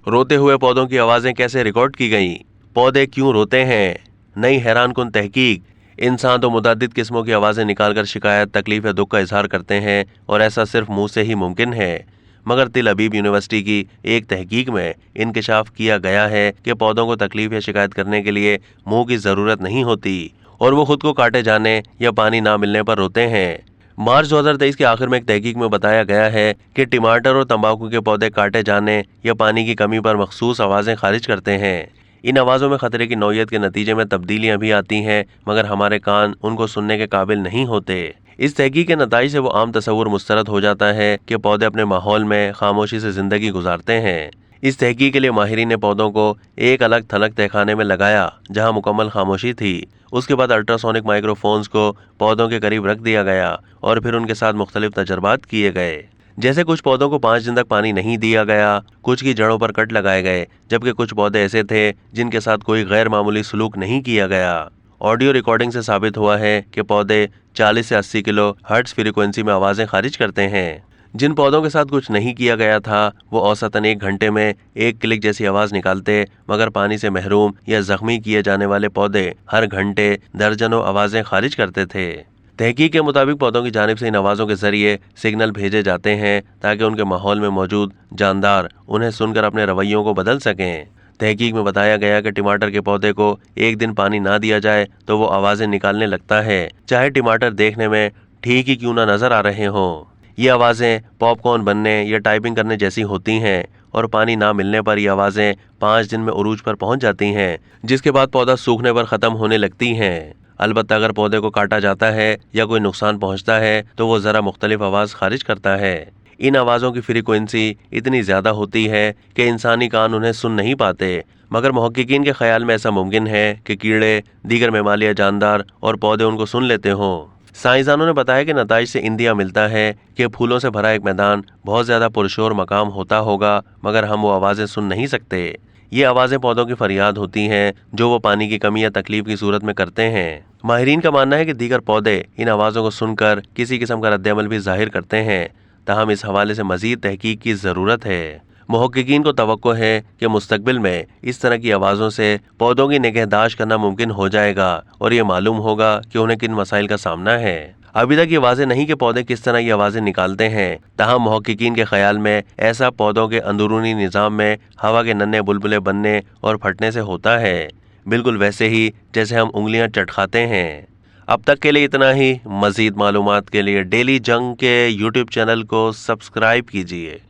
रोते हुए पौधों की आवाजें कैसे रिकॉर्ड की गईं? पौधे क्यों रोते हैं? नई हैरानकुन तहकीक। इंसान तो मुतअद्दिद किस्मों की आवाजें निकालकर शिकायत, तकलीफ या दुख का इजहार करते हैं और ऐसा सिर्फ मुंह से ही मुमकिन है। मगर तिल अबीब यूनिवर्सिटी की एक तहकीक में इंकशाफ किया गया है कि पौधों को तकलीफ या शिकायत करने के लिए मुंह की जरूरत नहीं होती और वो खुद को काटे जाने या पानी ना मिलने पर रोते हैं। मार्च 2023 के आखिर में एक तहकीक में बताया गया है कि टमाटर और तंबाकू के पौधे काटे जाने या पानी की कमी पर मखसूस आवाजें खारिज करते हैं। इन आवाज़ों में खतरे की नौयत के नतीजे में तब्दीलियां भी आती हैं, मगर हमारे कान उनको सुनने के काबिल नहीं होते। इस तहकीक के नतीजे से वो आम तस्वुर मुस्तरद हो जाता है कि पौधे अपने माहौल में खामोशी से जिंदगी गुजारते हैं। इस तहकीक के लिए माहिरीन ने पौधों को एक अलग थलग तहखाने में लगाया जहां मुकम्मल खामोशी थी। उसके बाद अल्ट्रासोनिक माइक्रोफोन्स को पौधों के करीब रख दिया गया और फिर उनके साथ मुख्तलिफ तजर्बात किए गए। जैसे कुछ पौधों को 5 दिन तक पानी नहीं दिया गया, कुछ की जड़ों पर कट लगाए गए, जबकि कुछ पौधे ऐसे थे जिनके साथ कोई गैर मामूली सलूक नहीं किया गया। ऑडियो रिकॉर्डिंग से साबित हुआ है कि पौधे 40 से 80 किलो हर्ट्ज फ्रीक्वेंसी में आवाजें खारिज करते हैं। जिन पौधों के साथ कुछ नहीं किया गया था वो औसतन 1 घंटे में 1 क्लिक जैसी आवाज निकालते, मगर पानी से महरूम या जख्मी किए जाने वाले पौधे हर घंटे दर्जनों आवाजें खारिज करते थे। तहकीक के मुताबिक पौधों की जानिब से इन आवाज़ों के जरिए सिग्नल भेजे जाते हैं ताकि उनके माहौल में मौजूद जानदार उन्हें सुनकर अपने रवैयों को बदल सकें। तहकीक में बताया गया कि टमाटर के पौधे को 1 दिन पानी ना दिया जाए तो वो आवाज़ें निकालने लगता है, चाहे टमाटर देखने में ठीक ही क्यों ना नजर आ रहे हों। ये आवाज़ें पॉपकॉर्न बनने या टाइपिंग करने जैसी होती हैं और पानी ना मिलने पर ये आवाज़ें 5 दिन में उरूज पर पहुंच जाती हैं, जिसके बाद पौधा सूखने पर ख़त्म होने लगती हैं। अलबत्ता अगर पौधे को काटा जाता है या कोई नुकसान पहुंचता है तो वो ज़रा मुख्तलिफ आवाज़ खारिज करता है। इन आवाज़ों की फ्रीक्वेंसी इतनी ज़्यादा होती है कि इंसानी कान उन्हें सुन नहीं पाते, मगर मुहक्किकीन के ख्याल में ऐसा मुमकिन है कि कीड़े, दीगर मेमालिया जानदार और पौधे उनको सुन लेते हों। साइंसदानों ने बताया कि नताइज से इंदिया मिलता है कि फूलों से भरा एक मैदान बहुत ज़्यादा पुरशोर मकाम होता होगा, मगर हम वो आवाज़ें सुन नहीं सकते। ये आवाज़ें पौधों की फरियाद होती हैं जो वो पानी की कमी या तकलीफ की सूरत में करते हैं। माहिरीन का मानना है कि दीगर पौधे इन आवाज़ों को सुनकर किसी किस्म का रद्द-ए-अमल भी जाहिर करते हैं, ताहम इस हवाले से मज़ीद तहकीक की ज़रूरत है। मुहक्किकीन को तवक्को है कि मुस्तकबिल में इस तरह की आवाज़ों से पौधों की निगहदाश्त करना मुमकिन हो जाएगा और ये मालूम होगा कि उन्हें किन मसाइल का सामना है। अभी तक ये वाज़ेह नहीं कि पौधे किस तरह ये आवाज़ें निकालते हैं, ताहम मुहक्किकीन के ख्याल में ऐसा पौधों के अंदरूनी निज़ाम में हवा के नन्हे बुलबुले बनने और फटने से होता है, बिल्कुल वैसे ही जैसे हम उंगलियां चट खाते हैं। अब तक के लिए इतना ही। मज़ीद मालूमात के लिए डेली जंग के यूट्यूब चैनल को सब्सक्राइब कीजिए।